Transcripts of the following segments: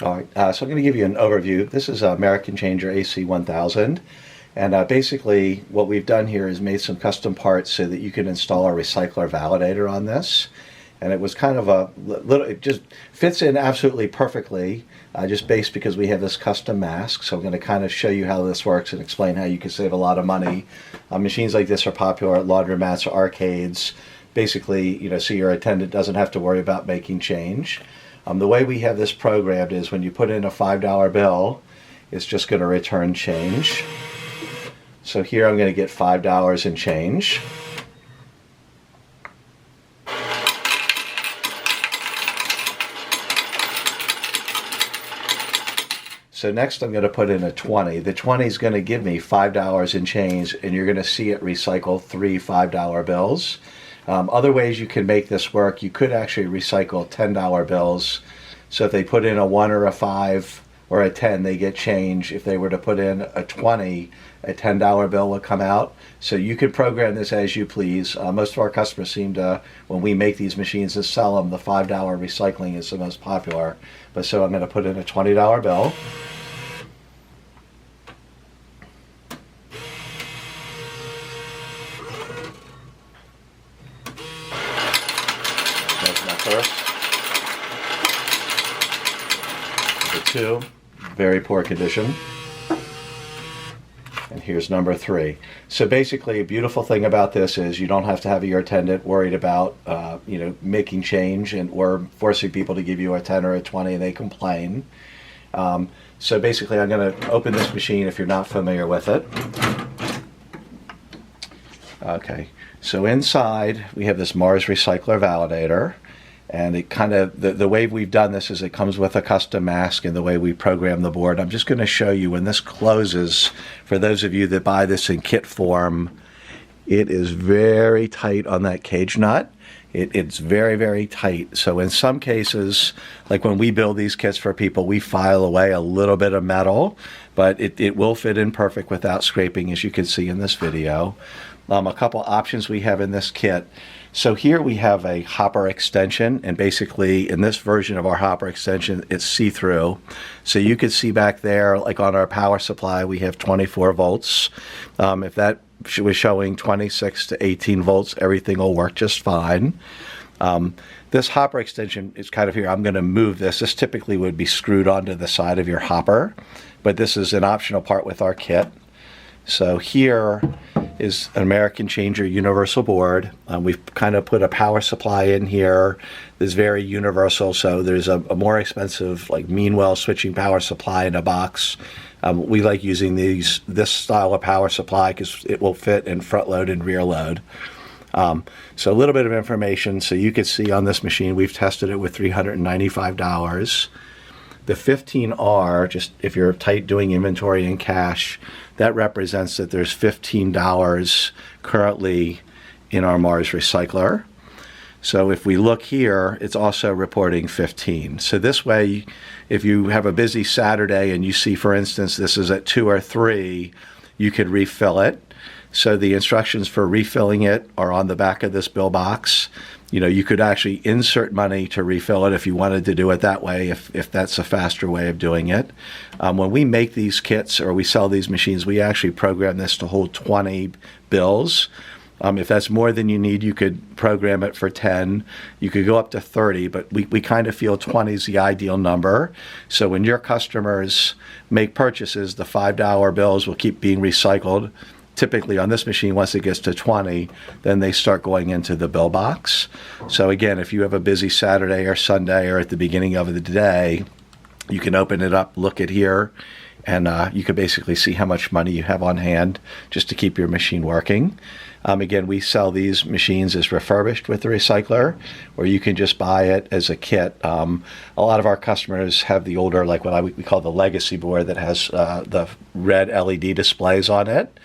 All right, so I'm going to give you an overview. This is American Changer AC1000, and basically what we've done here is made some custom parts so that you can install a recycler validator on this. And it was kind of a little, it just fits in absolutely perfectly, just based because we have this custom mask. So I'm going to kind of show you how this works and explain how you can save a lot of money. Machines like this are popular at laundromats or arcades. Basically, so your attendant doesn't have to worry about making change. The way we have this programmed is when you put in a $5 bill, it's just going to return change. So here I'm going to get $5 in change. So next I'm going to put in a 20. The 20 is going to give me $5 in change, and you're going to see it recycle 3 $5 bills. Other ways you can make this work, you could actually recycle $10 bills. So if they put in a 1 or a 5 or a 10, they get change. If they were to put in a 20, a $10 bill will come out. So you can program this as you please. Most of our customers seem to, when we make these machines and sell them, the $5 recycling is the most popular. But so I'm going to put in a $20 bill. That's my first. Number 2, very poor condition. And here's number 3. So basically, a beautiful thing about this is you don't have to have your attendant worried about, making change or forcing people to give you a 10 or a 20 and they complain. So basically, I'm going to open this machine if you're not familiar with it. Okay, so inside we have this Mars Recycler Validator. And it kind of, the way we've done this is it comes with a custom mask and the way we program the board. I'm just going to show you when this closes, for those of you that buy this in kit form, it is very tight on that cage nut. It's very, very tight. So in some cases, like when we build these kits for people, we file away a little bit of metal, but it will fit in perfect without scraping, as you can see in this video. A couple options we have in this kit. So here we have a hopper extension, and basically in this version of our hopper extension, it's see-through. So you can see back there, like on our power supply, we have 24 volts. If that was showing 26 to 18 volts, everything will work just fine. This hopper extension is kind of here. I'm going to move this. This typically would be screwed onto the side of your hopper, but this is an optional part with our kit. So here is an American Changer universal board. We've kind of put a power supply in here. It's very universal, so there's a more expensive, like Meanwell switching power supply in a box. We like using this style of power supply because it will fit in front load and rear load. So a little bit of information. So you can see on this machine, we've tested it with $395. The 15R, just if you're tight doing inventory in cash, that represents that there's $15 currently in our Mars Recycler. So if we look here, it's also reporting 15. So this way, if you have a busy Saturday and you see, for instance, this is at 2 or 3, you could refill it. So the instructions for refilling it are on the back of this bill box. You could actually insert money to refill it if you wanted to do it that way, if that's a faster way of doing it. When we make these kits or we sell these machines, we actually program this to hold 20 bills. If that's more than you need, you could program it for 10. You could go up to 30, but we kind of feel 20 is the ideal number. So when your customers make purchases, the $5 bills will keep being recycled. Typically on this machine, once it gets to 20, then they start going into the bill box. So again, if you have a busy Saturday or Sunday or at the beginning of the day, you can open it up, look at here, and you can basically see how much money you have on hand just to keep your machine working. Again, we sell these machines as refurbished with the recycler, or you can just buy it as a kit. A lot of our customers have the older, like what we call the legacy board that has the red LED displays on it.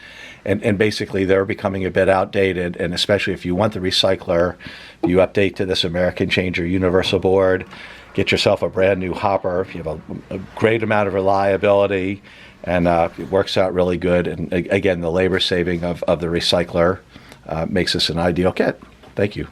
And basically they're becoming a bit outdated, and especially if you want the recycler, you update to this American Changer universal board, get yourself a brand new hopper. You have a great amount of reliability, and it works out really good. And again, the labor saving of the recycler makes this an ideal kit. Thank you.